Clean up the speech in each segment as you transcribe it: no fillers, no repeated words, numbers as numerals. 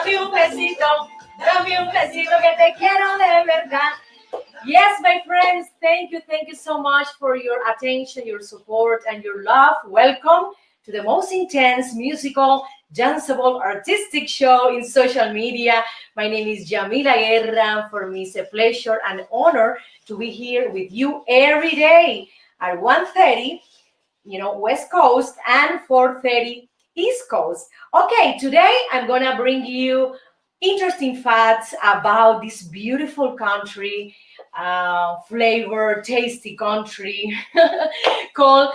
dame un besito que te quiero de verdad. Yes, my friends, thank you so much for your attention, your support, and your love. Welcome to the most intense musical, danceable, artistic show in social media. My name is Yamila Guerra. For me, it's a pleasure and honor to be here with you every day at 1:30, West Coast, and 4:30 East Coast. Okay, today I'm gonna bring you interesting facts about this beautiful country, flavor, tasty country called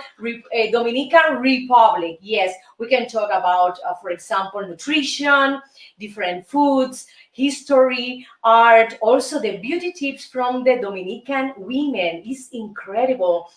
Dominican Republic. Yes, we can talk about, for example, nutrition, different foods, history, art, also the beauty tips from the Dominican women. It's incredible.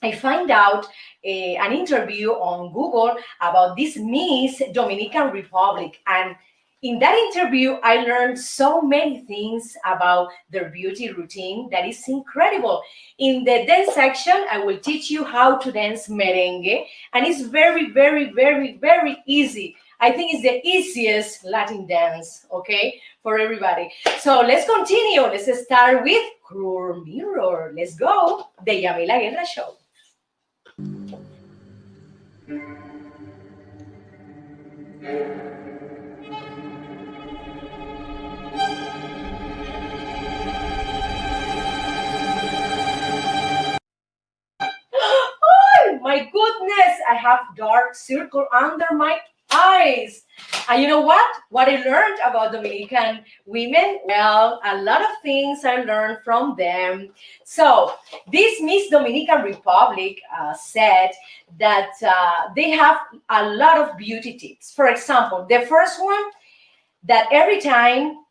I find out an interview on Google about this Miss Dominican Republic, and in that interview, I learned so many things about their beauty routine that is incredible. In the dance section, I will teach you how to dance merengue, and it's very, very, very, very easy. I think it's the easiest Latin dance, okay, for everybody. So let's continue. Let's start with Cruel Mirror. Let's go. The Yamila Guerra Show. Oh my goodness, I have dark circle under my eyes. And you know what? What I learned about Dominican women? Well, a lot of things I learned from them. So, this Miss Dominican Republic said that they have a lot of beauty tips. For example, the first one, that every time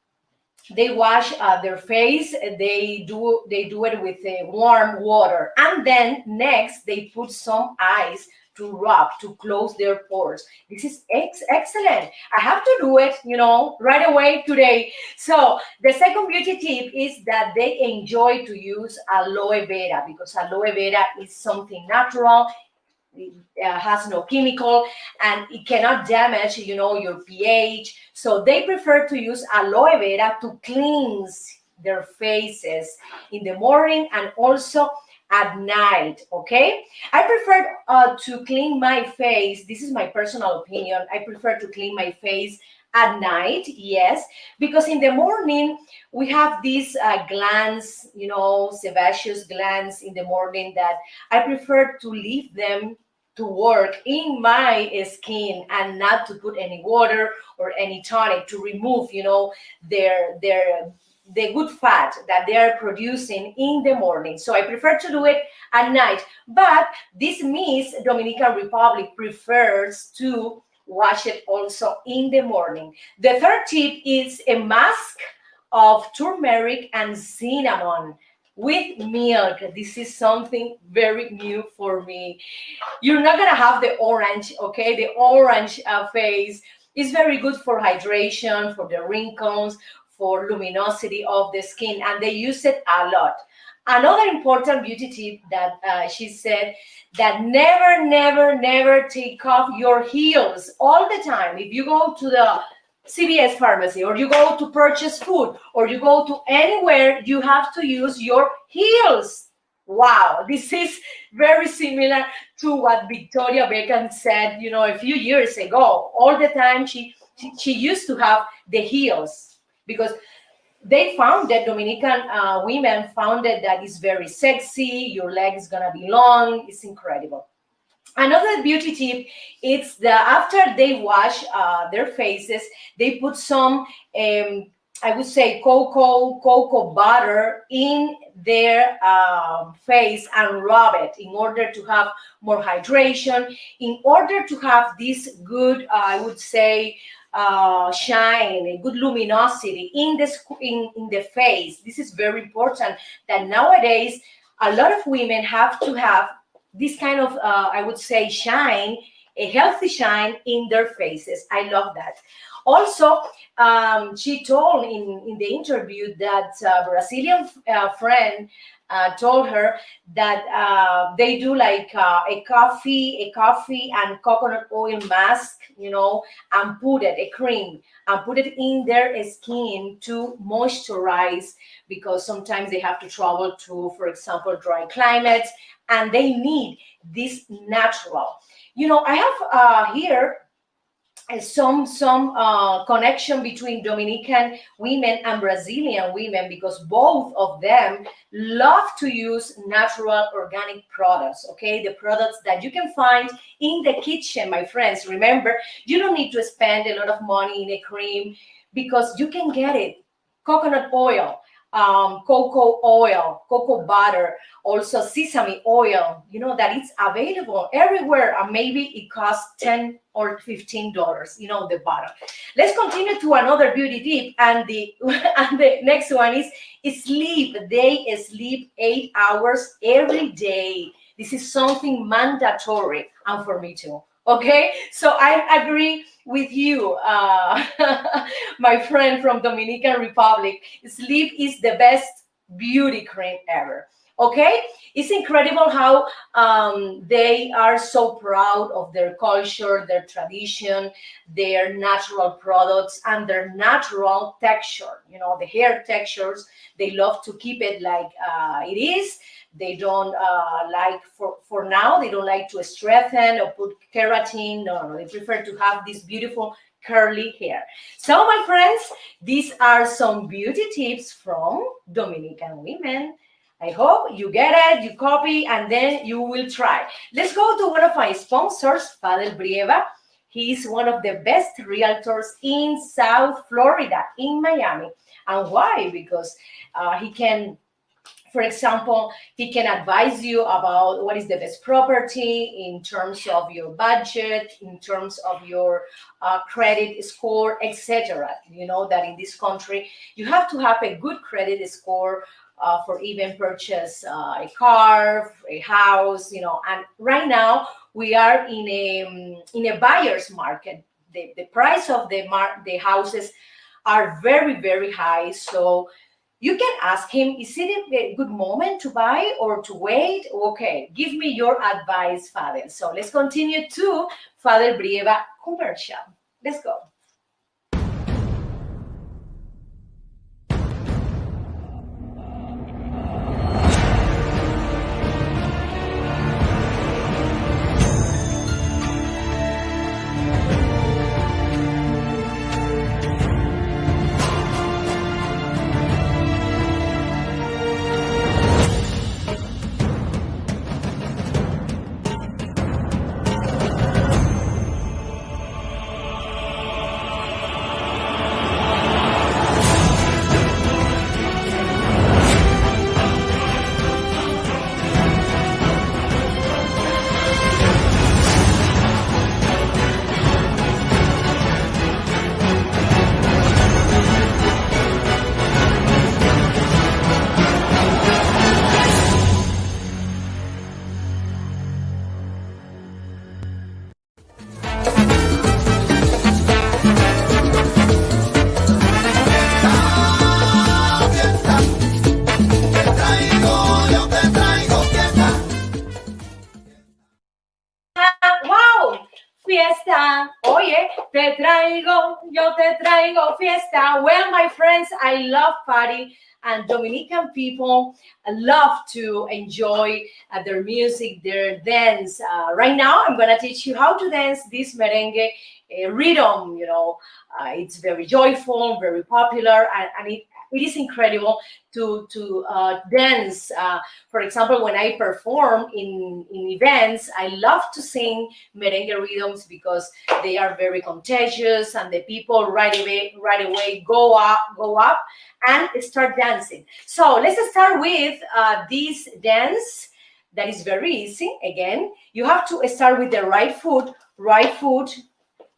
they wash their face, they do it with warm water, and then next they put some ice to rub to close their pores. This is excellent. I have to do it, right away today. So the second beauty tip is that they enjoy to use aloe vera, because aloe vera is something natural. It has no chemical, and it cannot damage your pH, so they prefer to use aloe vera to cleanse their faces in the morning and also at night. Okay, I prefer to clean my face. This is my personal opinion. I prefer to clean my face at night, yes, because in the morning we have these glands, sebaceous glands in the morning, that I prefer to leave them to work in my skin and not to put any water or any tonic to remove, their the good fat that they are producing in the morning. So I prefer to do it at night. But this Miss Dominican Republic prefers to wash it also in the morning. The third tip is a mask of turmeric and cinnamon with milk. This is something very new for me. You're not gonna have the orange, okay? The orange face is very good for hydration, for the wrinkles, for luminosity of the skin, and they use it a lot. Another important beauty tip that she said, that never, never, never take off your heels all the time. If you go to the CVS pharmacy, or you go to purchase food, or you go to anywhere, you have to use your heels. Wow, this is very similar to what Victoria Beckham said, a few years ago. All the time she used to have the heels, because they found that Dominican women found that it's very sexy. Your leg is gonna be long. It's incredible. Another beauty tip is that after they wash their faces, they put some, I would say, cocoa butter in their face and rub it in order to have more hydration, in order to have this good, I would say, shine, a good luminosity in the face. This is very important. That nowadays a lot of women have to have this kind of, I would say, shine, a healthy shine in their faces. I love that. Also, she told in the interview that Brazilian friend told her that they do like a coffee and coconut oil mask, and put it a cream and put it in their skin to moisturize, because sometimes they have to travel to, for example, dry climates, and they need this natural. I have here some connection between Dominican women and Brazilian women, because both of them love to use natural organic products. Okay, the products that you can find in the kitchen, my friends. Remember, you don't need to spend a lot of money in a cream, because you can get it. Coconut oil, cocoa oil, cocoa butter, also sesame oil, that it's available everywhere, and maybe it costs 10 or $15, the bottle. Let's continue to another beauty tip, and the and the next one is sleep. They sleep 8 hours every day. This is something mandatory, and for me too. Okay, so I agree with you, my friend from Dominican Republic. Sleep is the best beauty cream ever. Okay, it's incredible how they are so proud of their culture, their tradition, their natural products, and their natural texture. The hair textures, they love to keep it like it is. They don't like, for now, they don't like to strengthen or put keratin. No, they prefer to have this beautiful curly hair. So, my friends, these are some beauty tips from Dominican women. I hope you get it, you copy, and then you will try. Let's go to one of my sponsors, Father Brieva. He's one of the best realtors in South Florida, in Miami. And why? Because he can, for example, he can advise you about what is the best property in terms of your budget, in terms of your credit score, etc. You know that in this country, you have to have a good credit score for even purchase a car, a house, And right now we are in a buyer's market. The price of the houses are very, very high. So you can ask him, is it a good moment to buy or to wait? Okay, give me your advice, Father. So let's continue to Father Brieva commercial. Let's go. Wow, fiesta, oye, te traigo, yo te traigo fiesta. Well, my friends, I love party, and Dominican people love to enjoy their music, their dance. Right now, I'm gonna teach you how to dance this merengue rhythm. It's very joyful, very popular, and it is incredible to dance. For example, when I perform in events, I love to sing merengue rhythms because they are very contagious, and the people right away go up and start dancing. So let's start with this dance that is very easy. Again, you have to start with the right foot,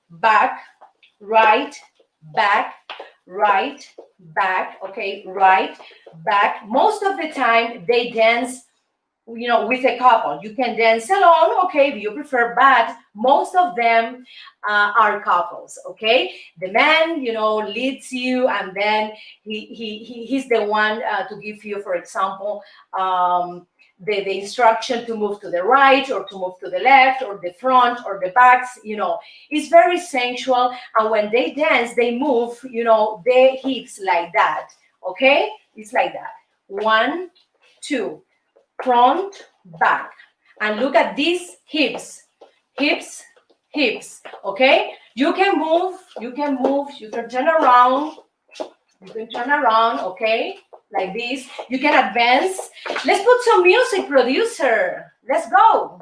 back, right, back, right, back. Okay, right, back. Most of the time they dance with a couple. You can dance alone, okay, if you prefer, but most of them are couples, okay? The man, leads you, and then he's the one to give you, for example, the instruction to move to the right or to move to the left or the front or the backs. It's very sensual, and when they dance, they move, their hips like that, okay? It's like that. 1, 2, front, back, and look at these hips, okay? You can move, you can turn around, okay? Like this. You can advance. Let's put some music, producer. Let's go.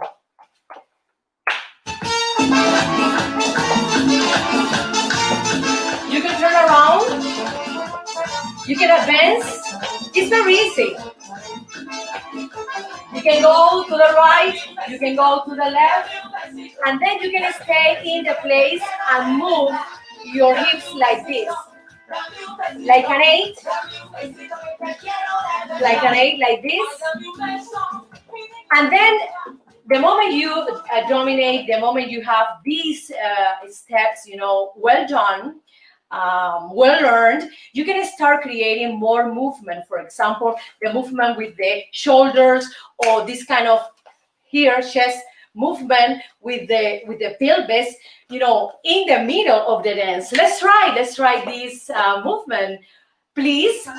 You can turn around. You can advance. It's very easy. You can go to the right, you can go to the left, and then you can stay in the place and move your hips like this. Like an 8, like this. And then the moment you dominate, the moment you have these steps, well done, well learned, you can start creating more movement. For example, the movement with the shoulders, or this kind of here chest movement with the pelvis, in the middle of the dance. Let's try this movement, please. You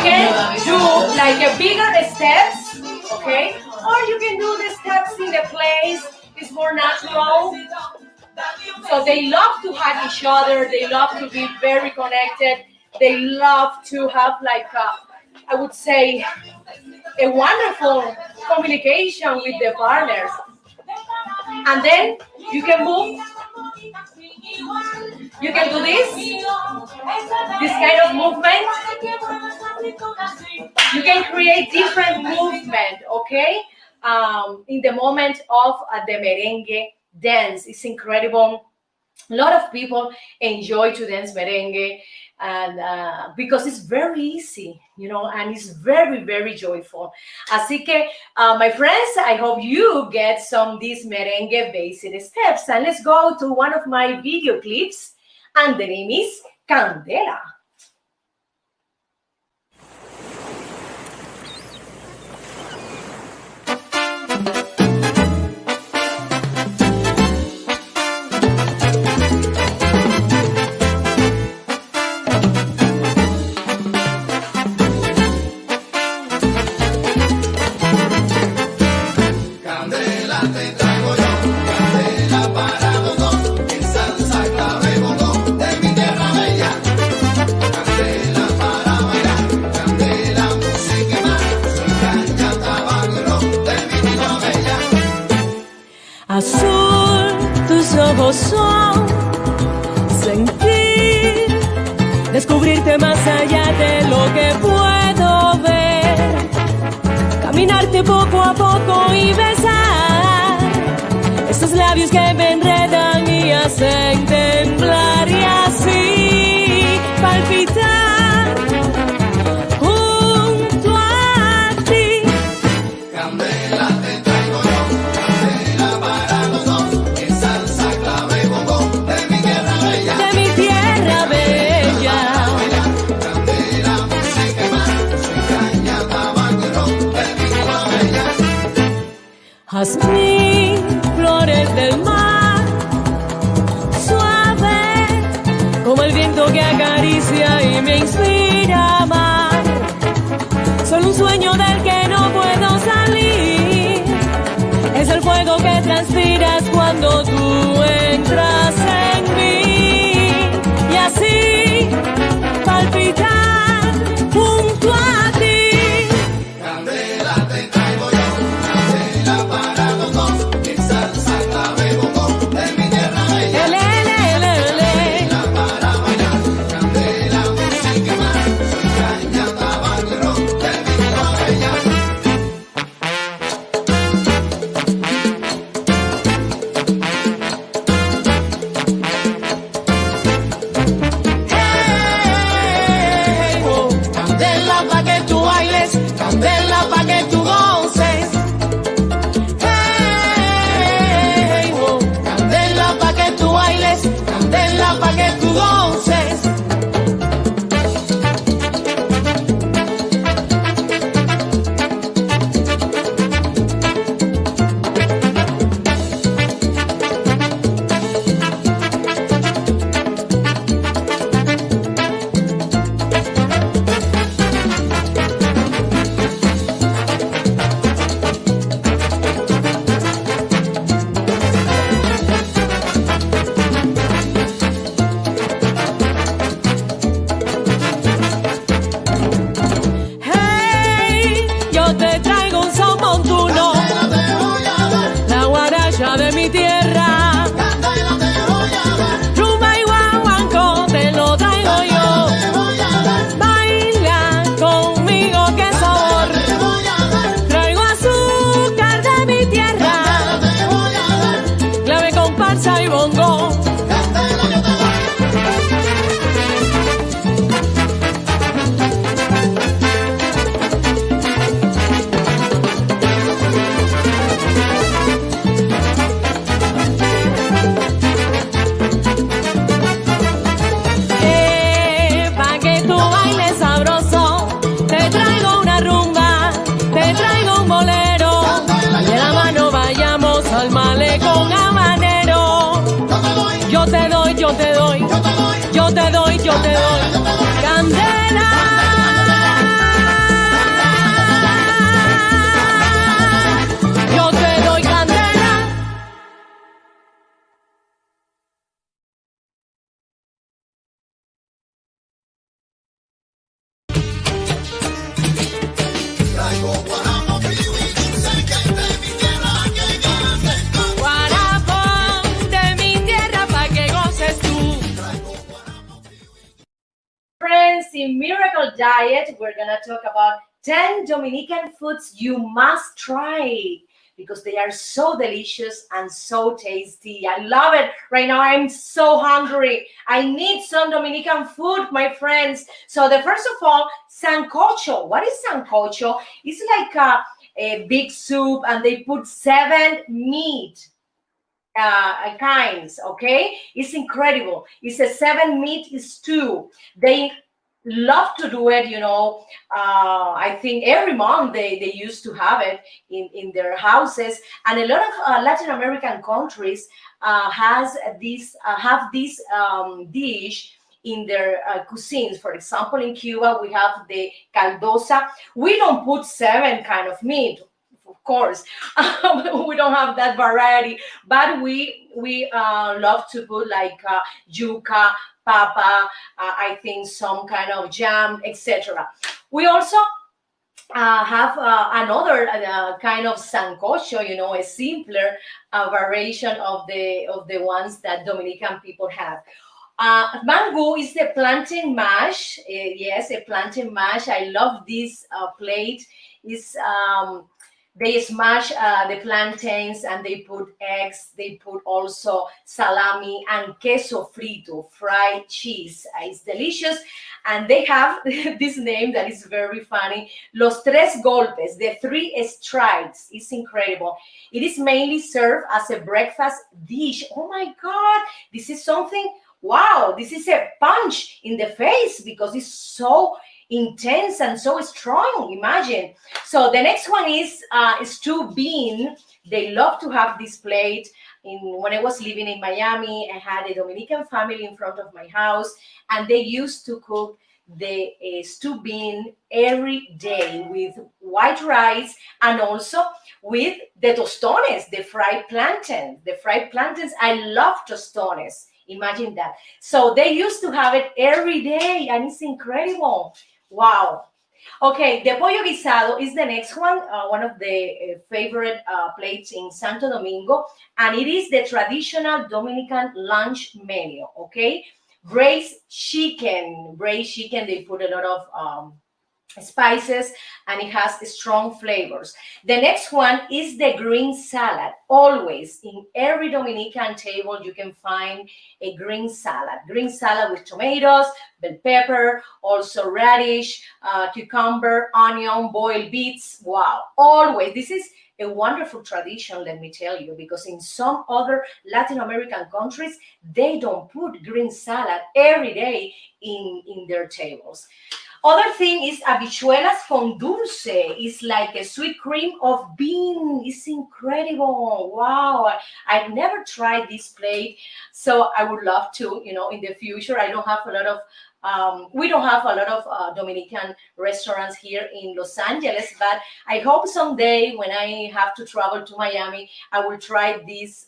can do like a bigger steps, okay? Or you can do the steps in the place. It's more natural. So they love to hug each other. They love to be very connected. They love to have I would say, a wonderful communication with the partners. And then you can move. You can do this kind of movement. You can create different movement, okay? In the moment of the merengue dance. It's incredible. A lot of people enjoy to dance merengue, and because it's very easy, and it's very, very joyful. Así que, my friends, I hope you get some these merengue basic steps. And let's go to one of my video clips, and the name is Candela. Azul, tus ojos son sentir, descubrirte más allá de lo que puedo ver, caminarte poco a poco y besar esos labios que me enredan y hacen temblar, y así palpitar junto a ti. Candela, te traigo yo, candela para los dos, que salsa, clave, bongo, de mi tierra bella. De mi tierra bella. Candela, música y más, soy caña, tabaco y ron, de mi tierra bella. Jazmín, flores del mar, suave como el viento que acaricia y me inspira a amar. Solo un sueño del que no puedo salir, es el fuego que transpiras cuando tú entras en mí, y así palpitar junto a ti. Candela, te traigo yo, candela para los dos, que salsa, clave, bongo, de mi tierra bella. Candela para bailar, candela, música y más, soy caña, tabaco y ron, de mi tierra bella. candela de mi tierra. Candela te voy a dar, Rumba y guaguancó te lo traigo yo. te voy a dar, Baila conmigo, qué sabor. te voy a dar, Traigo azúcar de mi tierra. te voy a dar, Clave, comparsa y bongo. candela yo te doy. Pa' que tú bailes sabroso, te traigo una rumba, te traigo un bolero. De la mano vayamos al malecón habanero. Yo te doy, yo te doy, yo te doy, yo te doy. Candela. Yo te doy candela. Traigo guaramo frío y dulce que es de mi tierra, que ganaste tú. Guarapón de mi tierra pa' que goces tú. Friends, in Miracle Diet, we're gonna talk about 10 Dominican foods you must try because they are so delicious and so tasty. I love it. Right now, I'm so hungry. I need some Dominican food, my friends. So the first of all, sancocho. What is sancocho? It's like a big soup, and they put 7 meat kinds. Okay, it's incredible. It's a 7 meat stew. They love to do it, I think every month they used to have it in their houses, and a lot of Latin American countries have this dish in their cuisines. For example, in Cuba we have the caldosa. We don't put 7 kind of meat, of course. We don't have that variety, but we love to put like yuca, papa, I think some kind of jam, etc. We also have another kind of sancocho, a simpler variation of the ones that Dominican people have. Mango is the plantain mash. Yes, a plantain mash. I love this plate. Is They smash the plantains and they put eggs. They put also salami and queso frito, fried cheese. It's delicious. And they have this name that is very funny. Los tres golpes, the 3 strikes. It's incredible. It is mainly served as a breakfast dish. Oh my God, this is something. Wow, this is a punch in the face because it's so intense and so strong. Imagine. So the next one is stew bean. They love to have this plate. When I was living in Miami, I had a Dominican family in front of my house, and they used to cook the stew bean every day with white rice and also with the tostones, the fried plantains. The fried plantains, I love tostones. Imagine that. So they used to have it every day, and it's incredible. Wow. Okay, the pollo guisado is the next one of the favorite plates in Santo Domingo, and it is the traditional Dominican lunch menu. Okay, braised chicken. They put a lot of spices, and it has strong flavors. The next one is the green salad. Always in every Dominican table you can find a green salad with tomatoes, bell pepper, also radish, cucumber, onion, boiled beets. Wow, always. This is a wonderful tradition, let me tell you, because in some other Latin American countries they don't put green salad every day in their tables. Other thing is habichuelas con dulce. It's like a sweet cream of bean. It's incredible. Wow. I've never tried this plate, so I would love to, in the future. I don't have a lot of, we don't have a lot of Dominican restaurants here in Los Angeles, but I hope someday when I have to travel to Miami, I will try this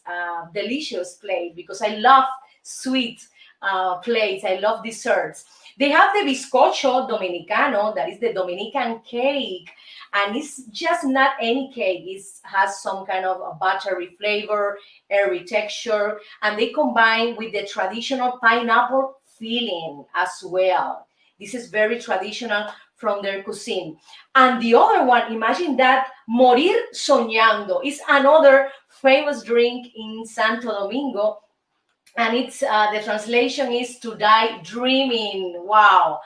delicious plate because I love sweet plates. I love desserts. They have the bizcocho dominicano, that is the Dominican cake, and it's just not any cake. It has some kind of a buttery flavor, airy texture, and they combine with the traditional pineapple filling as well. This is very traditional from their cuisine. And the other one, imagine that, morir soñando, is another famous drink in Santo Domingo, and it's the translation is to die dreaming. Wow,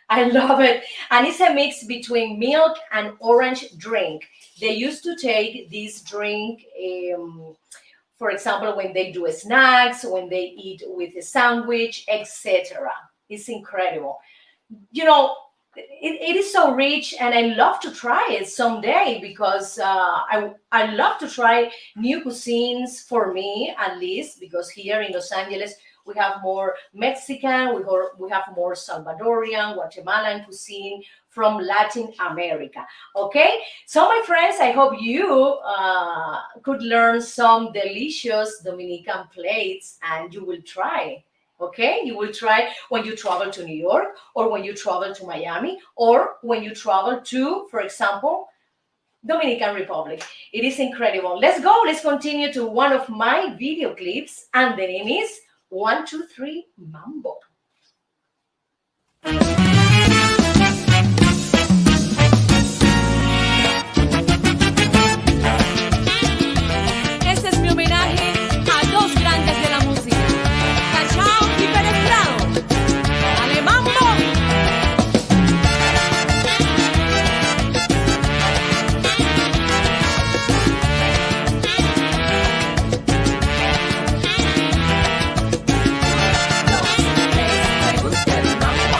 I love it. And it's a mix between milk and orange drink. They used to take this drink, for example, when they do snacks, when they eat with a sandwich, etc. It's incredible. You know, it is so rich, and I love to try it someday because I love to try new cuisines, for me at least, because here in Los Angeles we have more Mexican, we have more Salvadorian, Guatemalan cuisine from Latin America. Okay, so my friends, I hope you could learn some delicious Dominican plates, and you will try. Okay, you will try when you travel to New York, or when you travel to Miami, or when you travel to, for example, Dominican Republic. It is incredible. Let's go. Let's continue to one of my video clips, and the name is 1, 2, 3 Mambo. Este es mi homenaje a dos grandes de la música, Cachao y Pérez Prado. ¡Dale, mambo! Me gusta el mambo.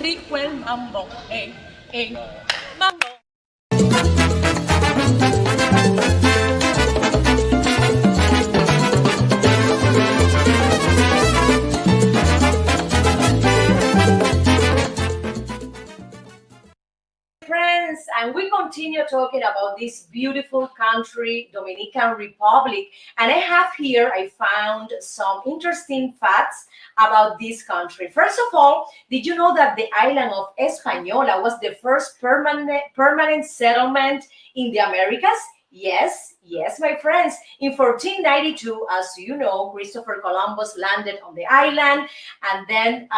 rico el mambo, mambo. Friends, and we continue talking about this beautiful country, Dominican Republic. And I found some interesting facts about this country. First of all, did you know that the island of Española was the first permanent settlement in the Americas? Yes, my friends. In 1492, as you know, Christopher Columbus landed on the island, and then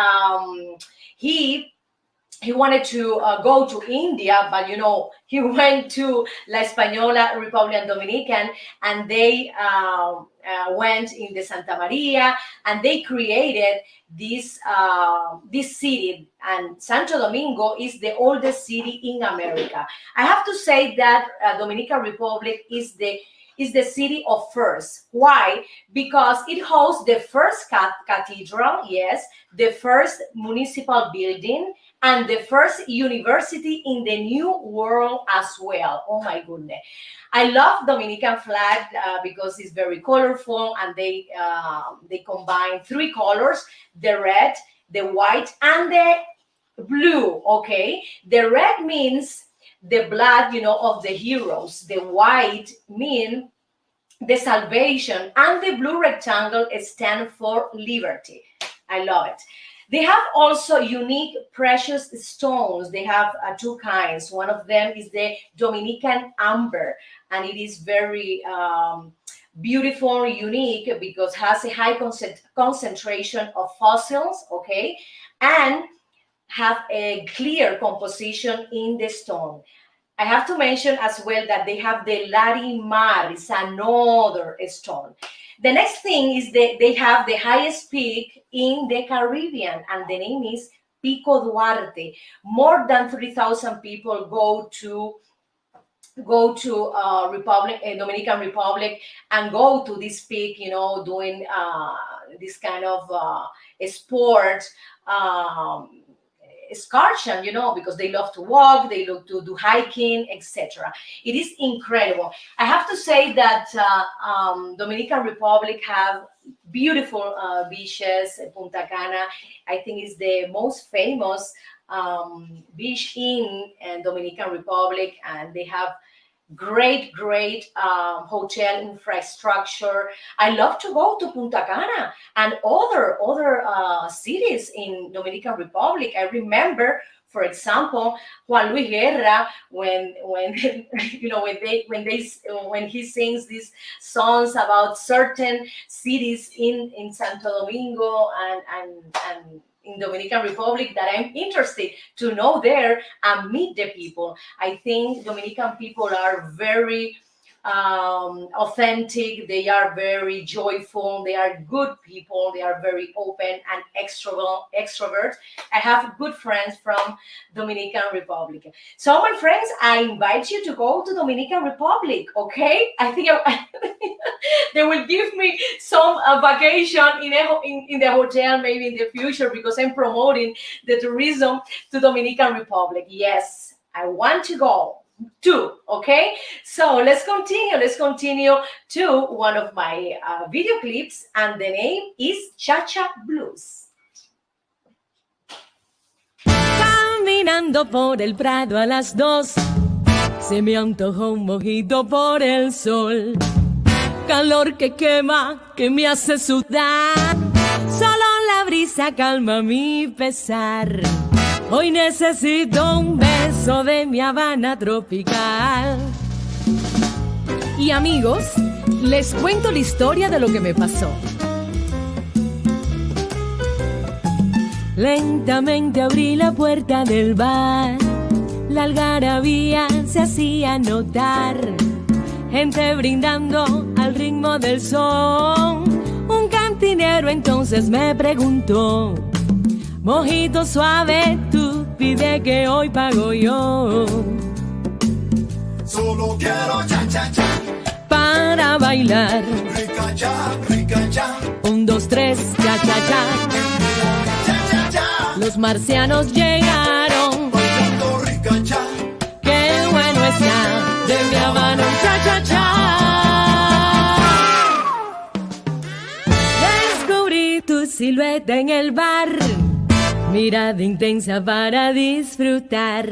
he wanted to go to India, but he went to La Española, Republic Dominican, and they went in the Santa Maria, and they created this city. And Santo Domingo is the oldest city in America. I have to say that Dominican Republic is the city of first. Why? Because it hosts the first cathedral, yes, the first municipal building, and the first university in the New World as well. Oh my goodness. I love Dominican flag because it's very colorful, and they combine three colors: the red, the white, and the blue. Okay, the red means the blood, of the heroes. The white means the salvation, and the blue rectangle stands for liberty. I love it. They have also unique precious stones. They have two kinds. One of them is the Dominican amber, and it is very beautiful, unique, because it has a high concentration of fossils, okay, and have a clear composition in the stone. I have to mention as well that they have the Larimar, it's another stone. The next thing is that they have the highest peak in the Caribbean, and the name is Pico Duarte. More than 3,000 people go to Dominican Republic and go to this peak, doing this kind of sport excursion, because they love to walk, they love to do hiking, etc. It is incredible. I have to say that Dominican Republic have beautiful beaches. Punta Cana, I think, is the most famous beach in Dominican Republic, and they have great hotel infrastructure. I love to go to Punta Cana and other cities in Dominican Republic. I remember, for example, Juan Luis Guerra, when he sings these songs about certain cities in Santo Domingo and in Dominican Republic that I'm interested to know there and meet the people. I think Dominican people are very authentic. They are very joyful. They are good people. They are very open and extrovert. I have good friends from Dominican Republic. So, my friends, I invite you to go to Dominican Republic. Okay, I think they will give me some vacation in the hotel maybe in the future, because I'm promoting the tourism to Dominican Republic. Yes, I want to go too. Okay, so let's continue to one of my video clips, and the name is Cha-Cha Blues. Caminando por el Prado a las 2, se me antojó un mojito por el sol. Calor que quema, que me hace sudar. Solo la brisa calma mi pesar. Hoy necesito un beso de mi Habana tropical. Y amigos, les cuento la historia de lo que me pasó. Lentamente abrí la puerta del bar. La algarabía se hacía notar. Gente brindando al ritmo del son. Un cantinero entonces me preguntó: mojito suave, tú pide que hoy pago yo. Solo quiero cha-cha-cha para bailar. Rica-cha, rica-cha. 1, 2, 3, cha-cha-cha. Cha-cha-cha. Los marcianos llegaron, bailando ricacha. qué bueno está, de mi Habana un cha-cha-cha. Descubrí tu silueta en el bar, mirada intensa para disfrutar.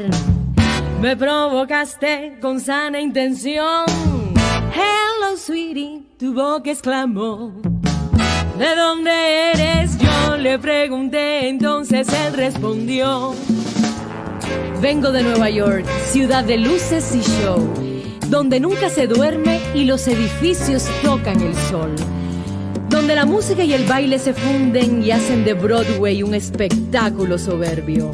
Me provocaste con sana intención. Hello, sweetie, tu boca exclamó. ¿De dónde eres? Yo le pregunté, entonces él respondió. Vengo de Nueva York, ciudad de luces y show, donde nunca se duerme y los edificios tocan el sol, donde la música y el baile se funden y hacen de Broadway un espectáculo soberbio.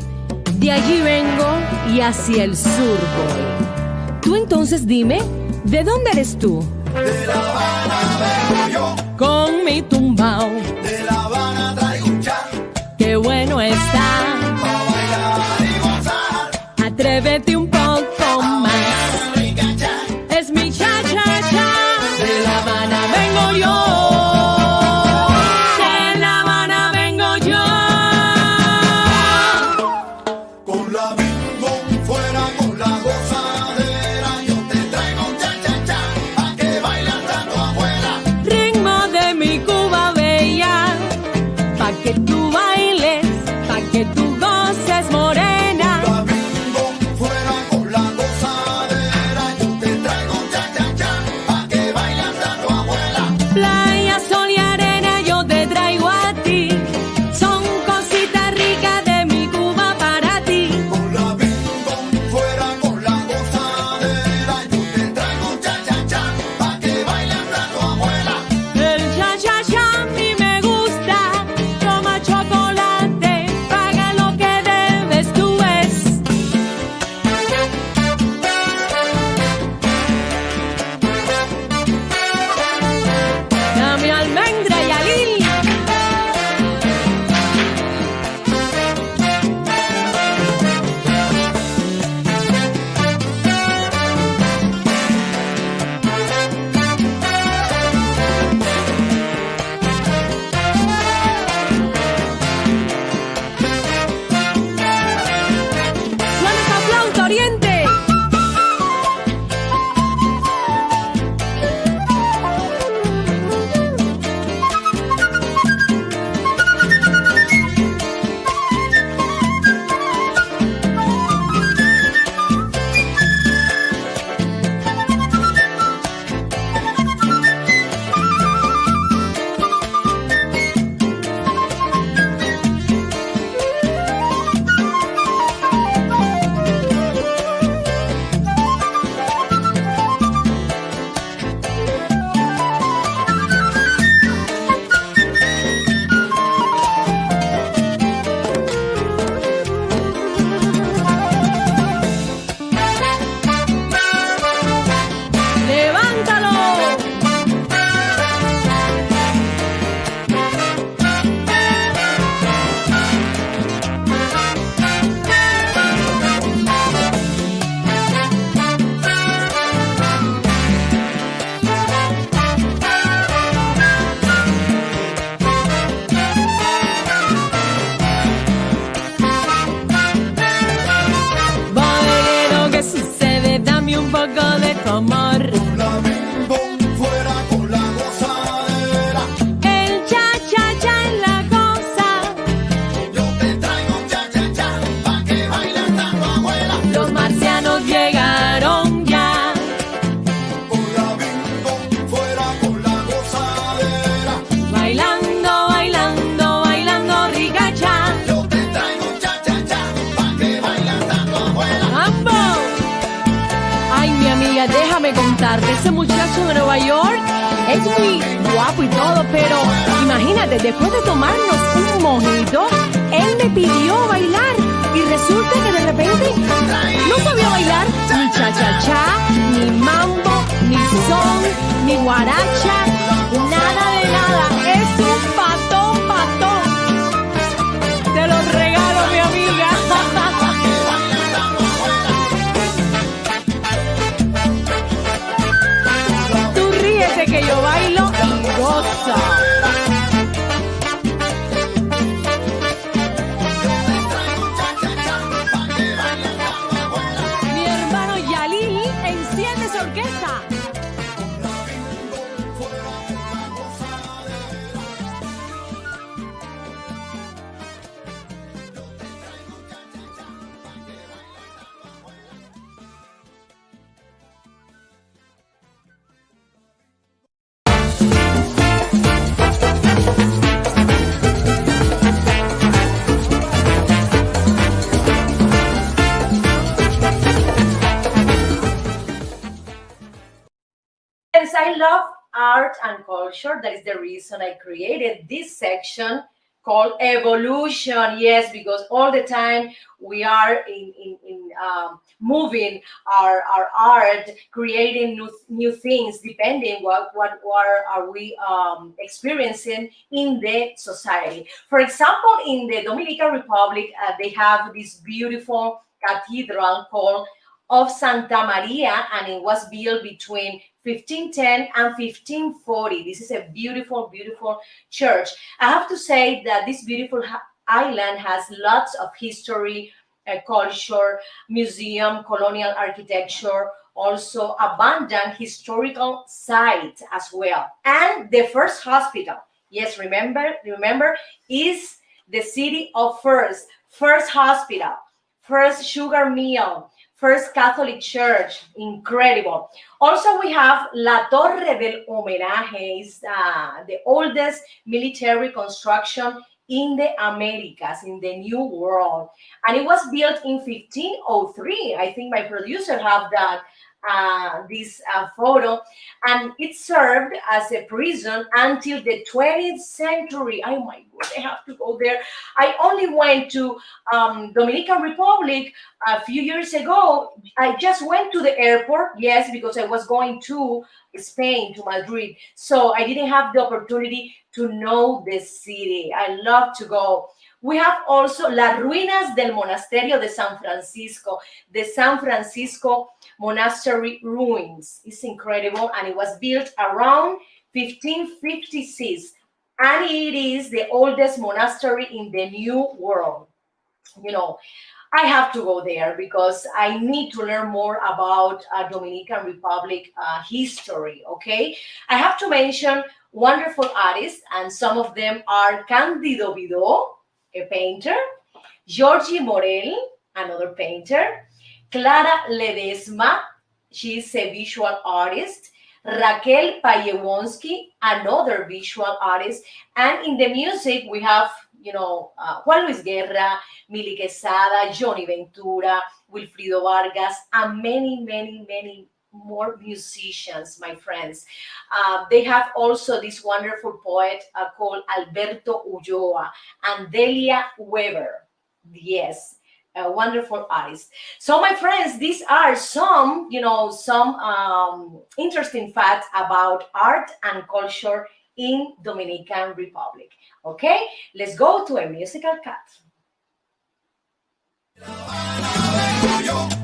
De allí vengo y hacia el sur voy. Tú entonces dime, ¿de dónde eres tú? De La Habana vengo yo, Con mi tumbao, de La Habana traigo un cha, qué bueno está. pa' bailar y gozar. Atrévete un poco más, Ricacha, es mi cha-cha-cha. De La Habana vengo yo, de La Habana vengo yo. con la bing fuera con la gozadera. Yo te traigo un cha-cha-cha, pa' que bailan tanto afuera. Ritmo de mi Cuba bella, pa' que tú bailes, pa' que tú goces morena. La bing fuera con la gozadera. Yo te traigo un cha-cha-cha, pa' que bailan tanto afuera. Playa, sol y arena yo te traigo a ti, son cositas ricas de mi Cuba para ti. Con la bing fuera con la gozadera. Yo te traigo un cha-cha-cha, pa' que bailan tanto afuera. El cha-cha-cha a mí me gusta, toma chocolate, paga lo que debes, tú ves. Dame almendra y alil. Suena esa flauta, Oriente. Levántalo. Bolero, ¿qué sucede? Dame un poco de tu amor. Con la bing fuera con la gozadera. El cha-cha-cha es la cosa. Yo te traigo un cha-cha-cha, pa' que bailan tanto afuera. Los marcianos llegaron ya. Con la bing fuera con la gozadera. Bailando, bailando, bailando ricacha. Yo te traigo un cha-cha-cha, pa' que bailan tanto afuera. ¡Mambo! Ay, mi amiga, déjame contarte, ese muchacho de Nueva York es muy guapo y todo, pero imagínate, después de tomarnos un mojito, él me pidió bailar y resulta que de repente no sabía bailar ni cha-cha-cha, ni mambo, ni son, ni guaracha, nada de nada. Es un patón, patón. Te lo regalo, mi amiga. Tú ríete que yo bailo y goza. friends, I love art and culture. That is the reason I created this section called evolution. Yes, because all the time we are in moving our art, creating new things depending what are we experiencing in the society. For example, in the Dominican Republic, they have this beautiful cathedral called of Santa Maria, and it was built between 1510 and 1540. This is a beautiful, beautiful church. I have to say that this beautiful island has lots of history, culture, museum, colonial architecture, also abundant historical sites as well. And the first hospital, yes, remember, is the city of First Hospital, First Sugar Mill, First Catholic Church, incredible. Also, we have La Torre del Homenaje, is the oldest military construction in the Americas, in the New World. And it was built in 1503. I think my producer have that this photo, and it served as a prison until the 20th century. Oh my God, I have to go there. I only went to Dominican Republic a few years ago. I just went to the airport, yes, because I was going to Spain, to Madrid. So I didn't have the opportunity to know the city. I love to go. We have also Las Ruinas del Monasterio de San Francisco, the San Francisco Monastery ruins. It's incredible, and it was built around 1556, and it is the oldest monastery in the New World. You know, I have to go there because I need to learn more about Dominican Republic history, okay? I have to mention wonderful artists, and some of them are Cándido Vidó, a painter, Georgie Morel, another painter, Clara Ledesma, she's a visual artist, Raquel Payewonsky, another visual artist, and in the music we have, Juan Luis Guerra, Mili Quesada, Johnny Ventura, Wilfrido Vargas, and many, many, many more musicians, my friends. They have also this wonderful poet called Alberto Ulloa and Delia Weber. Yes, a wonderful artist. So, my friends, these are some, some interesting facts about art and culture in Dominican Republic. Okay, let's go to a musical cut.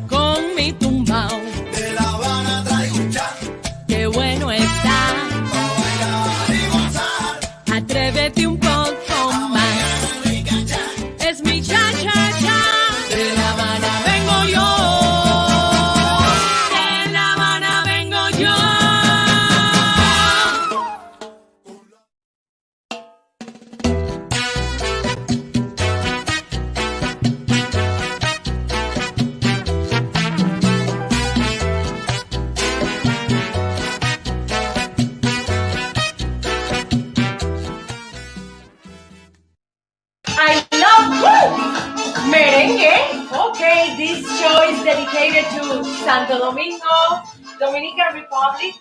Con mi tumbao, De La Habana traigo un chat, qué bueno está. pa' bailar y gozar. Atrévete un poco más. Rica chat, Es mi cha cha cha. De La Habana vengo yo. De La Habana vengo yo. I love merengue. Okay, this show is dedicated to Santo Domingo, Dominican Republic,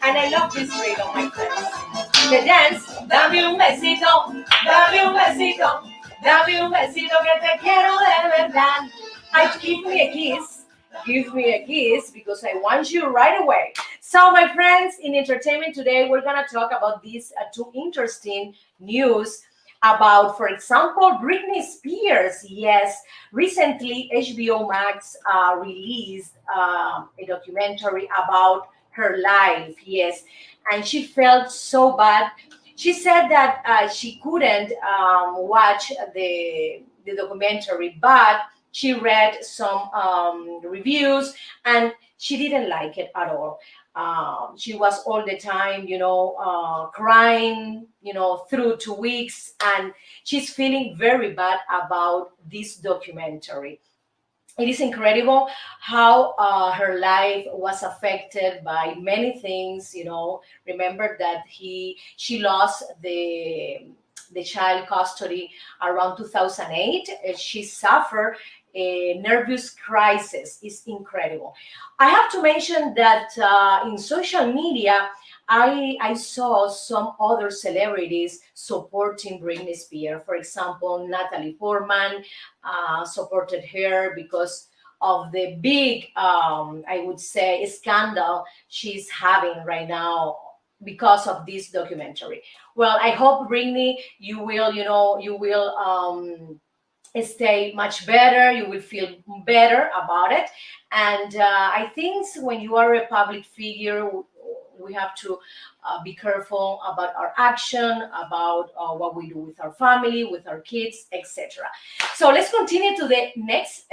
and I love this rhythm, my friends. The dance, dame un besito, dame un besito, dame un besito que te quiero de verdad. Give me a kiss because I want you right away. So, my friends, in entertainment today, we're gonna talk about these two interesting news about, for example, Britney Spears. Yes, recently HBO Max released a documentary about her life. Yes, and she felt so bad. She said that she couldn't watch the documentary, but she read some reviews and she didn't like it at all. She was all the time, crying, through 2 weeks, and she's feeling very bad about this documentary. It is incredible how her life was affected by many things. Remember that she lost the child custody around 2008. She suffered nervous crisis is incredible. I have to mention that in social media, I saw some other celebrities supporting Britney Spears. For example, Natalie Portman supported her because of the big, I would say, scandal she's having right now because of this documentary. Well, I hope, Britney, you will, you will stay much better. You will feel better about it. And I think when you are a public figure, we have to be careful about our action, about what we do with our family, with our kids, etc. So let's continue to the next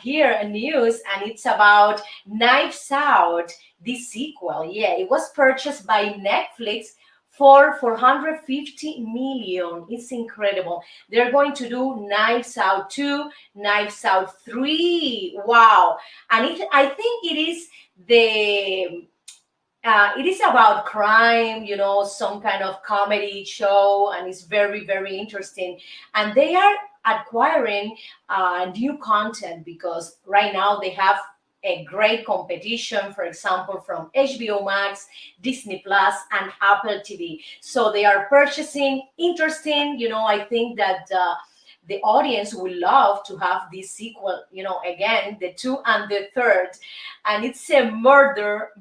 here news, and it's about Knives Out, the sequel. Yeah, it was purchased by Netflix for 450 million. It's incredible. They're going to do Knives Out 2, Knives Out 3. Wow. And I think it is about crime, some kind of comedy show, and it's very, very interesting. And they are acquiring new content because right now they have a great competition, for example, from HBO Max, Disney Plus, and Apple TV. So they are purchasing interesting, I think that the audience will love to have this sequel, again, the 2 and the 3rd. And it's a murder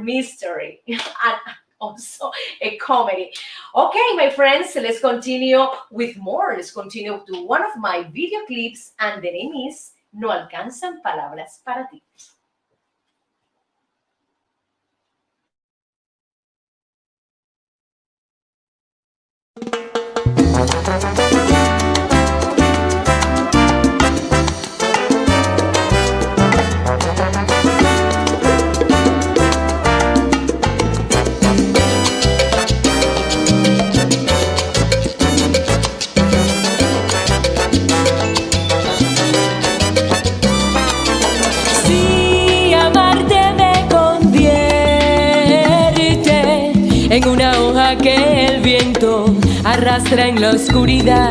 mystery and also a comedy. Okay, my friends, let's continue with more. Let's continue to one of my video clips, and the name is No alcanzan palabras para ti. En una hoja que el viento arrastra en la oscuridad.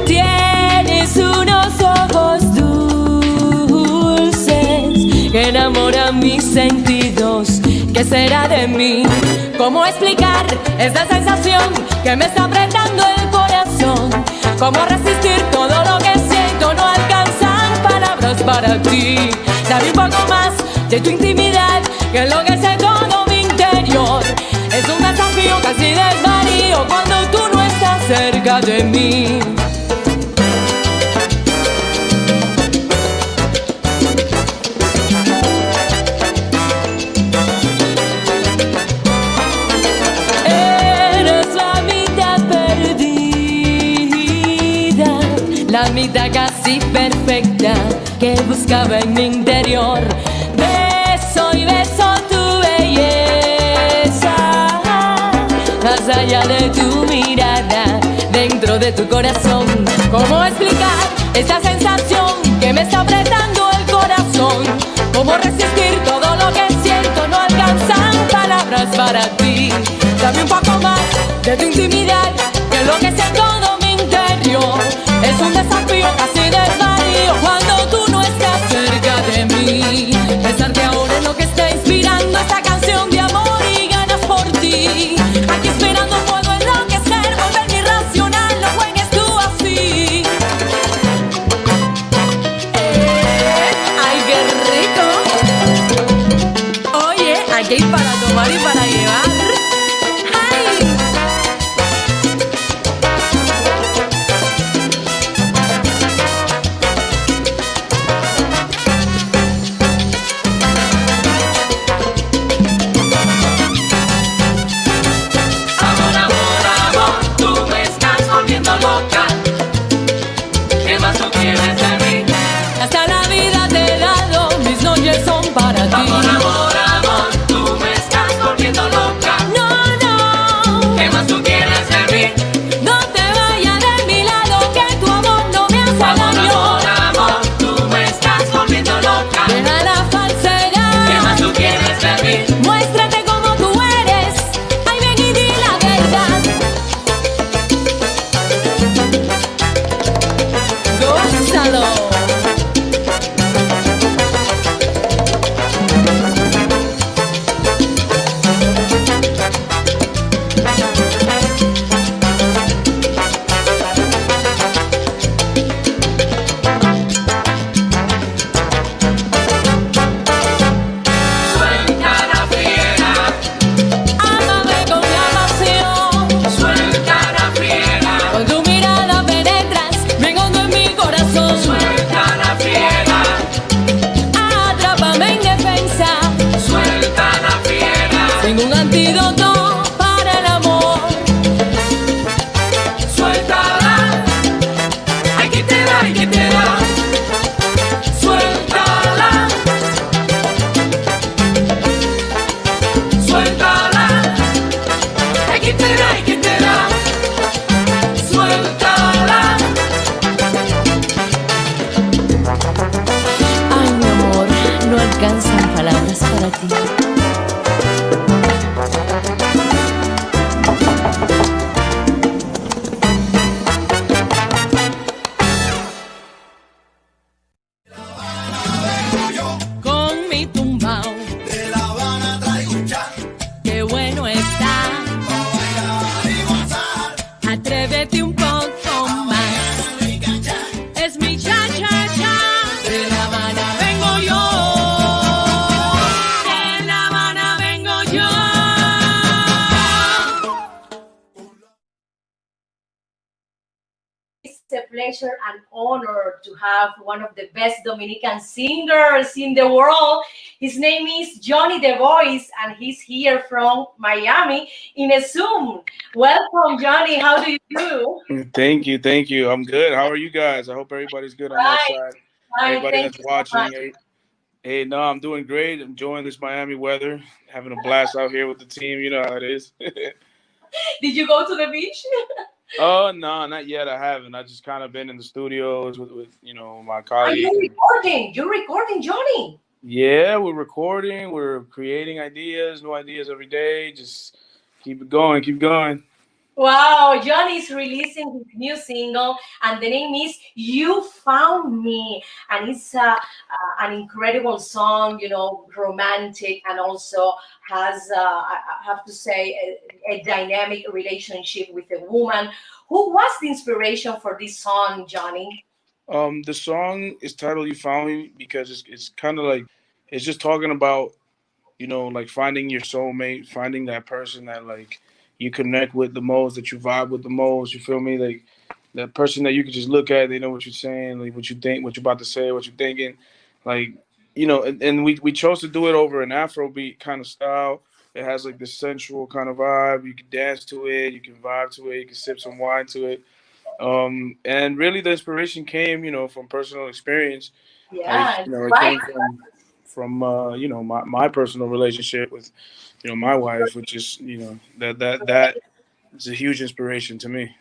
Tienes unos ojos dulces que enamoran mis sentidos. ¿Qué será de mí? ¿Cómo explicar esta sensación que me está apretando el corazón? ¿Cómo resistir todo lo que siento? No alcanzan palabras para ti. Dame un poco más de tu intimidad, que enloquece todo mi interior. Es un desafío, casi desvarío cuando tú no estás cerca de mí. Eres la mitad perdida, la mitad casi perfecta que buscaba en mi interior. Beso y beso tu belleza, más allá de tu mirada, dentro de tu corazón. ¿Cómo explicar esa sensación que me está apretando el corazón? ¿Cómo resistir todo lo que siento? No alcanzan palabras para ti. Dame un poco más de tu intimidad, que enloquece todo mi interior. Es un desafío, casi desvarío cuando tú no estás cerca de mí. Pensar que ahora es lo que está inspirando esta canción de amor y ganas por ti. Aquí esperando puedo enloquecer, volverme irracional, no juegues tú así. ¡Ay, qué rico! Oye, hay que ir para tomar y para llevar. ¡Ay! Tengo un antídoto para el amor. Suéltala, ay que te da, ay que te da. Suéltala, suéltala, ay que te da, ay que te da. Suéltala. Ay, mi amor, no alcanzan palabras para ti. Con mi tumbao, De La Habana traigo un chan, qué bueno está. pa' bailar y gozar. Atrévete un poco más. Mi cachán, Es mi cha-cha-cha. De La Habana vengo yo. De La Habana vengo yo. It's a pleasure and honor to have one of the best Dominican singers in the world. His name is Johnny the Voice, and he's here from Miami in a Zoom. Welcome, Johnny. How do you do? Thank you, thank you. I'm good. How are you guys? I hope everybody's good on that Fine, side. fine. Everybody Thank that's you so watching, much. hey, no, I'm doing great. Enjoying this Miami weather, having a blast out here with the team. You know how it is. Did you go to the beach? Oh no, not yet. I haven't. I just kind of been in the studios with my Are you colleagues. recording? You're recording, Johnny. Yeah, we're recording. We're creating ideas, new ideas every day. Just keep it going, keep going. Wow, Johnny is releasing his new single, and the name is "You Found Me," and it's an incredible song. You know, romantic, and also has, I have to say, a dynamic relationship with a woman. Who was the inspiration for this song, Johnny? The song is titled "You Found Me" because it's kind of like it's just talking about like finding your soulmate, finding that person that like you connect with the most, that you vibe with the most. You feel me? Like that person that you can just look at, they know what you're saying, like what you think, what you're about to say, what you're thinking, like and we chose to do it over an Afrobeat kind of style. It has like this sensual kind of vibe. You can dance to it, you can vibe to it, you can sip some wine to it. And really, the inspiration came, from personal experience. Like, Yeah, it right. came from my personal relationship with, my wife, which is, that is a huge inspiration to me.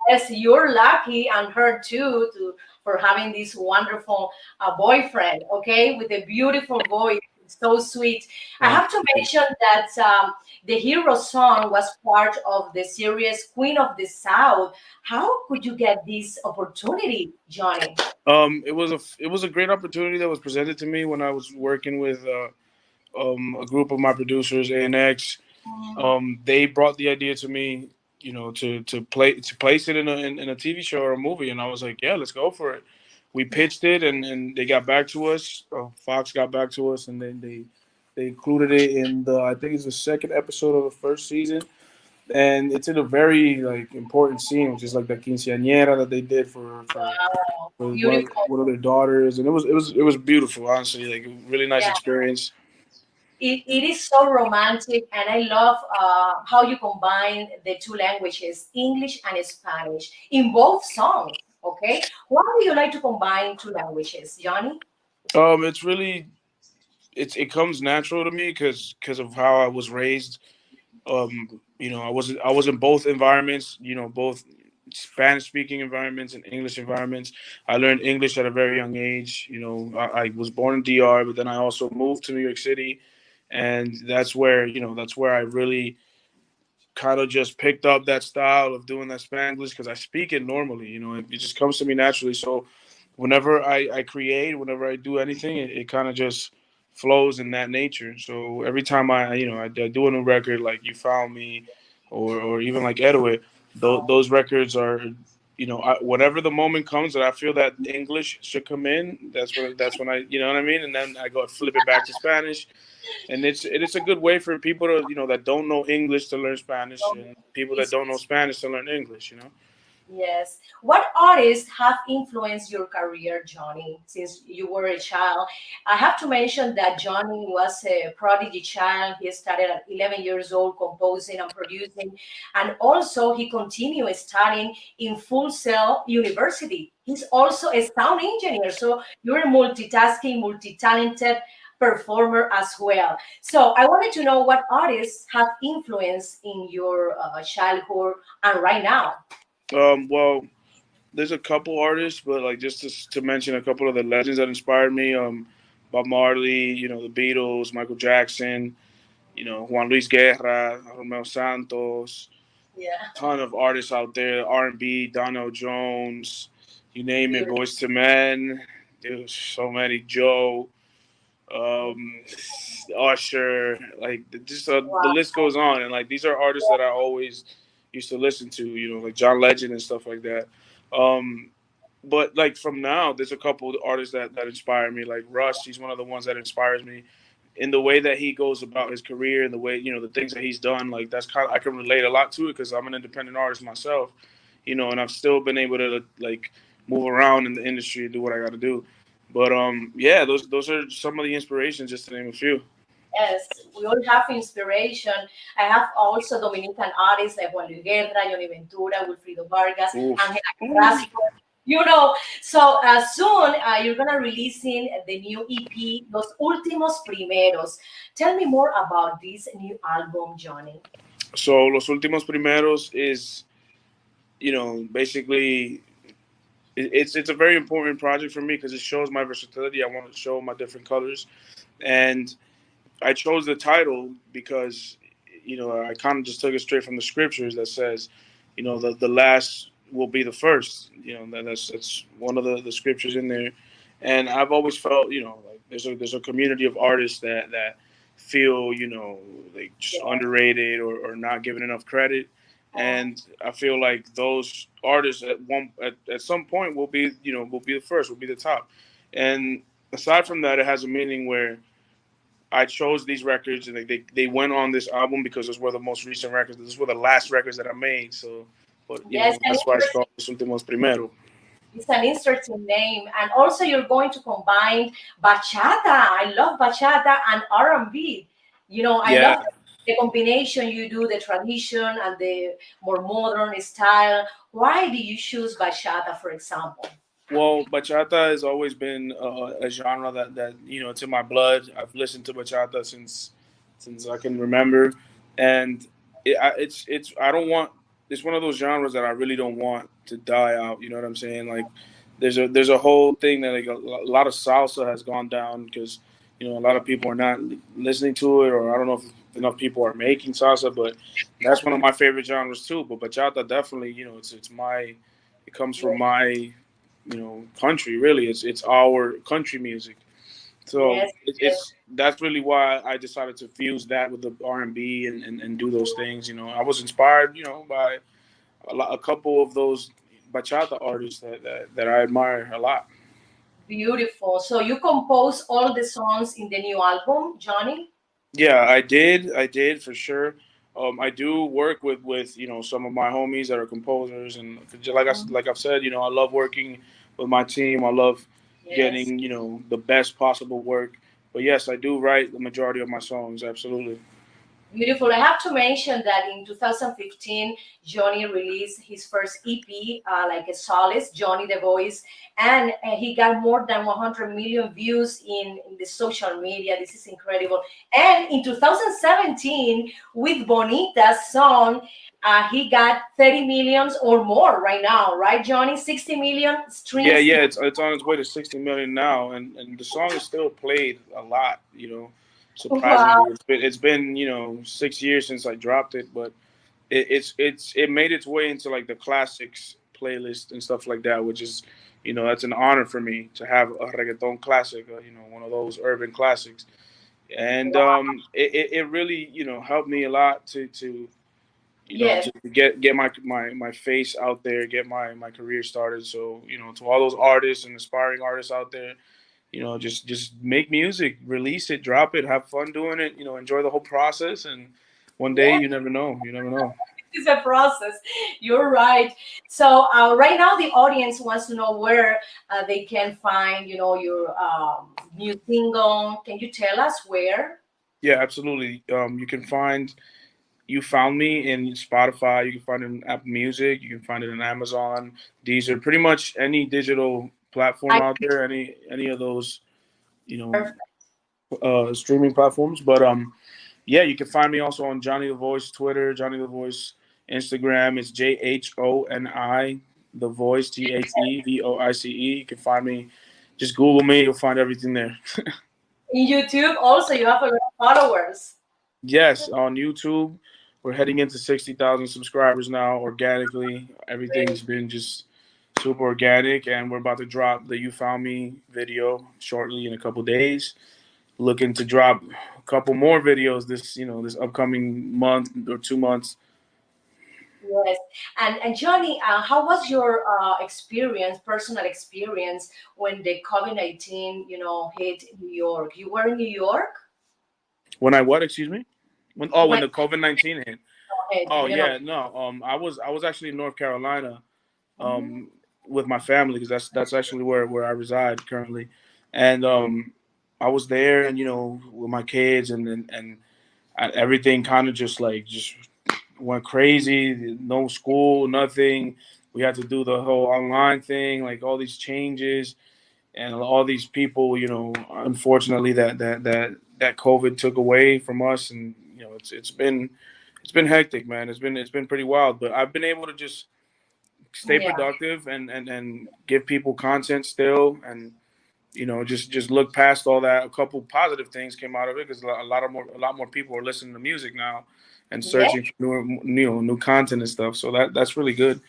Yes, you're lucky, and her too, for having this wonderful boyfriend. Okay, with a beautiful voice, so sweet. I Thank have to you. mention that the hero song was part of the series Queen of the South. How could you get this opportunity, Johnny? It was a great opportunity that was presented to me when I was working with a group of my producers, ANX. They brought the idea to me, to place it in a TV show or a movie, and I was like, yeah, let's go for it. We pitched it, and they got back to us. Fox got back to us, and then they included it in the I think it's the second episode of the first season, and it's in a very like important scene, which is like the quinceañera that they did Wow, for beautiful. one of their daughters, and it was beautiful, honestly, like a really nice Yeah. experience. It is so romantic, and I love how you combine the two languages, English and Spanish, in both songs. Okay, why do you like to combine two languages, Johnny? It's really it comes natural to me because of how I was raised. I was in both environments, both Spanish speaking environments and English environments. I learned English at a very young age. I was born in DR, but then I also moved to New York City, and that's where I really kind of just picked up that style of doing that Spanglish because I speak it normally. It just comes to me naturally. So whenever I create, whenever I do anything, it kind of just flows in that nature. So every time I do a new record like You Found Me, or even like Edward, those records are, whenever the moment comes that I feel that English should come in, that's when I, you know what I mean, and then I go flip it back to Spanish, and it's a good way for people to that don't know English to learn Spanish, and people that don't know Spanish to learn English. Yes. What artists have influenced your career, Johnny, since you were a child? I have to mention that Johnny was a prodigy child. He started at 11 years old composing and producing, and also he continued studying in Full Sail University. He's also a sound engineer, so you're a multitasking, multi-talented performer as well. So I wanted to know what artists have influence in your childhood and right now. Well, there's a couple artists, but like just to mention a couple of the legends that inspired me. Bob Marley, the Beatles, Michael Jackson, Juan Luis Guerra, Romeo Santos, Yeah. ton of artists out there. R&B, Donell Jones, you name it, Beautiful. Boys to Men. There's so many. Joe, um, Usher, like just the Wow. list goes on. And like these are artists that I always used to listen to, like John Legend and stuff like that. Um, but like from now, there's a couple of artists that inspire me. Like Russ, he's one of the ones that inspires me in the way that he goes about his career and the way the things that he's done. Like that's kind of I can relate a lot to it because I'm an independent artist myself, and I've still been able to like move around in the industry and do what I got to do. But yeah, those are some of the inspirations, just to name a few. Yes, we all have inspiration. I have also Dominican artists like Juan Luis Guerra, Johnny Ventura, Wilfrido Vargas, Oof. Angela Carrasco. So soon you're gonna releasing the new EP, Los Últimos Primeros. Tell me more about this new album, Johnny. So Los Últimos Primeros is, basically it's a very important project for me because it shows my versatility. I want to show my different colors, and I chose the title because, I kind of just took it straight from the scriptures that says, the last will be the first. That's one of the scriptures in there, and I've always felt, like there's a community of artists that feel, like just Yeah. underrated or not given enough credit, Oh, and I feel like those artists at some point will be the first, will be the top, and aside from that, it has a meaning where I chose these records and they went on this album because those were the most recent records. Those were the last records that I made. So, but yes, and that's why it's called Los Últimos Primero. it's an interesting name, and also you're going to combine bachata. I love bachata and R&B. I Yeah. love the combination you do, the tradition and the more modern style. Why do you choose bachata, for example? Well, bachata has always been a genre that it's in my blood. I've listened to bachata since I can remember, and it's I don't want it's one of those genres that I really don't want to die out. You know what I'm saying? Like there's a whole thing that like a lot of salsa has gone down because a lot of people are not listening to it, or I don't know if enough people are making salsa, but that's one of my favorite genres too. But bachata definitely, it's my it comes from my country. Really, it's our country music. So Yes, yes. it's that's really why I decided to fuse that with the R&B and do those things. I was inspired, by a couple of those bachata artists that I admire a lot. Beautiful. So you compose all the songs in the new album, Johnny? Yeah, I did for sure. I do work with some of my homies that are composers, and Mhm. like I've said, I love working with my team. I love Yes. getting the best possible work. But yes, I do write the majority of my songs. Absolutely. Beautiful. I have to mention that in 2015, Johnny released his first EP, like a solace, Johnny the Voice, and he got more than 100 million views in the social media. This is incredible. And in 2017, with Bonita's song, he got 30 millions or more right now, right, Johnny? 60 million Yeah, streams. yeah, it's on its way to 60 million now, and the song is still played a lot. Wow. Surprisingly, it's been 6 years since I dropped it, but it made its way into like the classics playlist and stuff like that, which is that's an honor for me to have a reggaeton classic, one of those urban classics, and it really helped me a lot to Yes. to get my face out there, get my career started. So to all those artists and aspiring artists out there, just make music, release it, drop it, have fun doing it, enjoy the whole process, and one day Yeah. you never know. It's a process. You're right. So right now, the audience wants to know where they can find, your new single. Can you tell us where? Yeah, absolutely. You can find You Found Me in Spotify. You can find it in Apple Music. You can find it in Amazon, Deezer, pretty much any digital platform I out there. Any of those, you Perfect. know, streaming platforms. But yeah, you can find me also on Johnny the Voice Twitter, Johnny the Voice Instagram. It's JHONI the Voice, THEVOICE. You can find me. Just Google me. You'll find everything there. In YouTube, also, you have a lot of followers. Yes, on YouTube, we're heading into 60,000 subscribers now organically. Everything's Great. been just super organic, and we're about to drop the You Found Me video shortly in a couple days. Looking to drop a couple more videos this upcoming month or 2 months. Yes. And Johnny, how was your experience, personal experience, when the COVID-19, hit New York? You were in New York When I what? Excuse me. When when the COVID-19 hit. it, Oh yeah, no. I was actually in North Carolina, Mhm. um, with my family because that's actually where I reside currently, and I was there and with my kids and everything kind of just went crazy. No school, nothing. We had to do the whole online thing, like all these changes and all these people. Unfortunately, that COVID took away from us, and it's been hectic, man. It's been pretty wild, but I've been able to just stay Yeah. productive and give people content still, and just look past all that. A couple positive things came out of it because a lot more people are listening to music now and Yeah. searching for new content and stuff. So that's really good.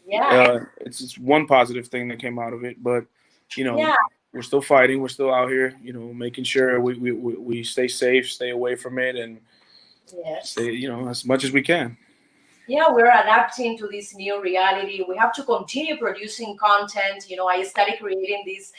Yeah. It's one positive thing that came out of it, but Yeah. we're still fighting. We're still out here, making sure we stay safe, stay away from it, and Yes. stay as much as we can. Yeah, we're adapting to this new reality. We have to continue producing content. I started creating this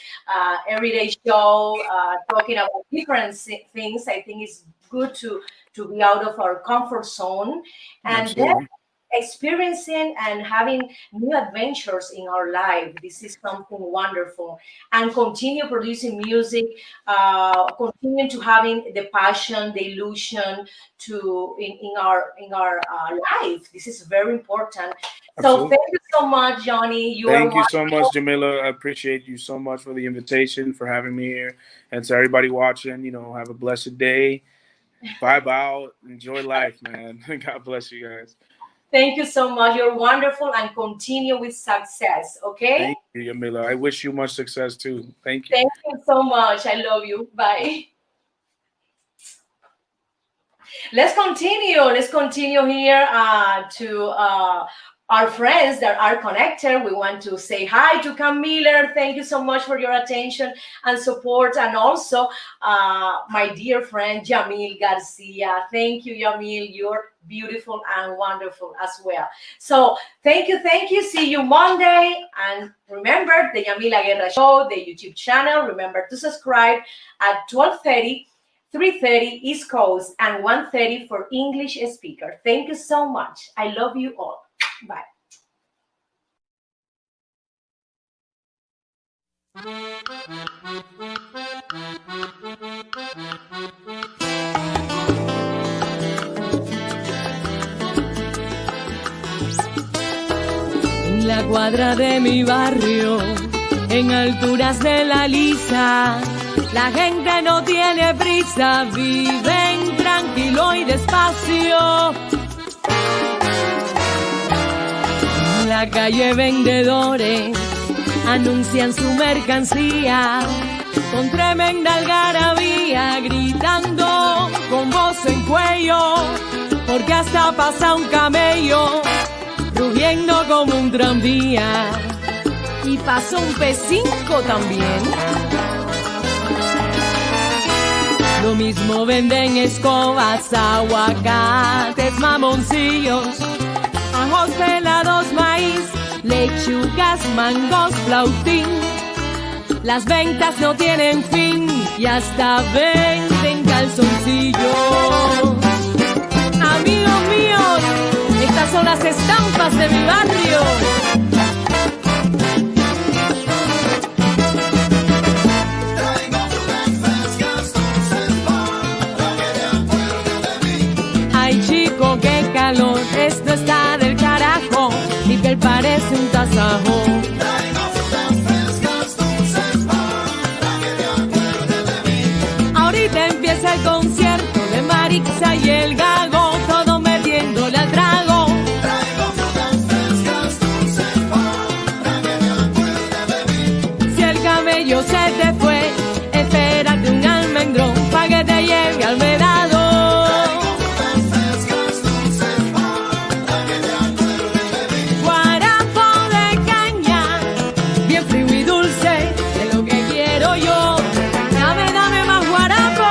everyday show, talking about different things. I think it's good to be out of our comfort zone, and then Absolutely. experiencing and having new adventures in our life. This is something wonderful, and continue producing music, continue to having the passion, the illusion in our life. This is very important. So Absolutely. thank you so much, Johnny. You are Thank you so much, wonderful. Jamila. I appreciate you so much for the invitation, for having me here. And to everybody watching, have a blessed day. Vibe out. Enjoy life, man. God bless you guys. Thank you so much. You're wonderful, and continue with success. Okay. Thank you, Jamila. I wish you much success too. Thank you. Thank you so much. I love you. Bye. Let's continue. Let's continue here to our friends that are connected. We want to say hi to Cam Miller. Thank you so much for your attention and support. And also my dear friend, Yamil Garcia. Thank you, Yamil. You're beautiful and wonderful as well. So thank you. Thank you. See you Monday. And remember the Yamila Guerra Show, the YouTube channel. Remember to subscribe at 12:30. 3:30 East Coast and 1:30 for English speaker. Thank you so much. I love you all. Bye. En la cuadra de mi barrio, en alturas de la lisa, la gente no tiene prisa, viven tranquilo y despacio. En la calle vendedores anuncian su mercancía con tremenda algarabía, gritando con voz en cuello, porque hasta pasa un camello rugiendo como un tranvía, y pasó un P5 también. Lo mismo venden escobas, aguacates, mamoncillos, ajos pelados, maíz, lechugas, mangos, flautín. Las ventas no tienen fin y hasta venden calzoncillos. Amigos míos, estas son las estampas de mi barrio. Traigo frutas frescas, dulces para que te acuerdes de mí. Ay chico, qué calor, esto está del carajo. Mi piel parece un tasajo. Traigo frutas frescas, dulces para que te acuerdes de mí. Ahorita empieza el concierto de Marixa y el Gago, todo metiéndole al trago. Traigo frutas frescas, dulces para que te acuerdes de mí. Si el cabello se te fue, espérate un almendrón pa' que te lleve al vedado. Traigo frutas frescas, dulces para que te acuerdes de mí. Guarapo de caña, bien frío y dulce, es lo que quiero yo. Dame, dame más guarapo.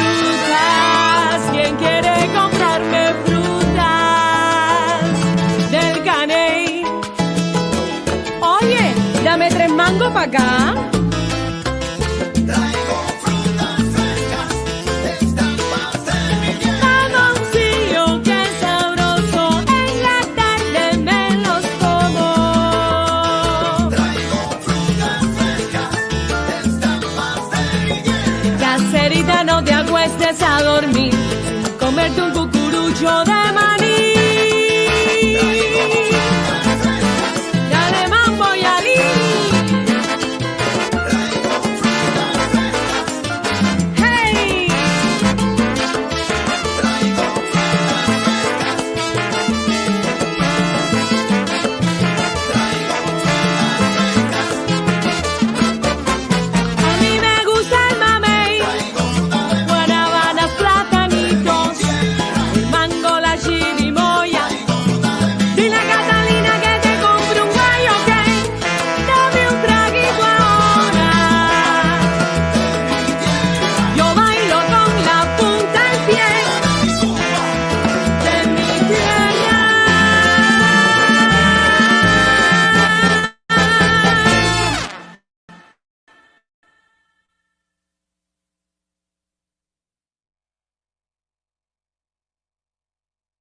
Frutas, ¿quién quiere comprarme frutas del caney? Oye, dame 3 mangos pa' acá. Traigo frutas frescas, estampas de mi piel. Mamoncillo, qué sabroso, en la tarde me los como. Traigo frutas frescas, estampas de mi piel. Caserita, no te acuestes a dormir sin comerte un cucurucho de maní.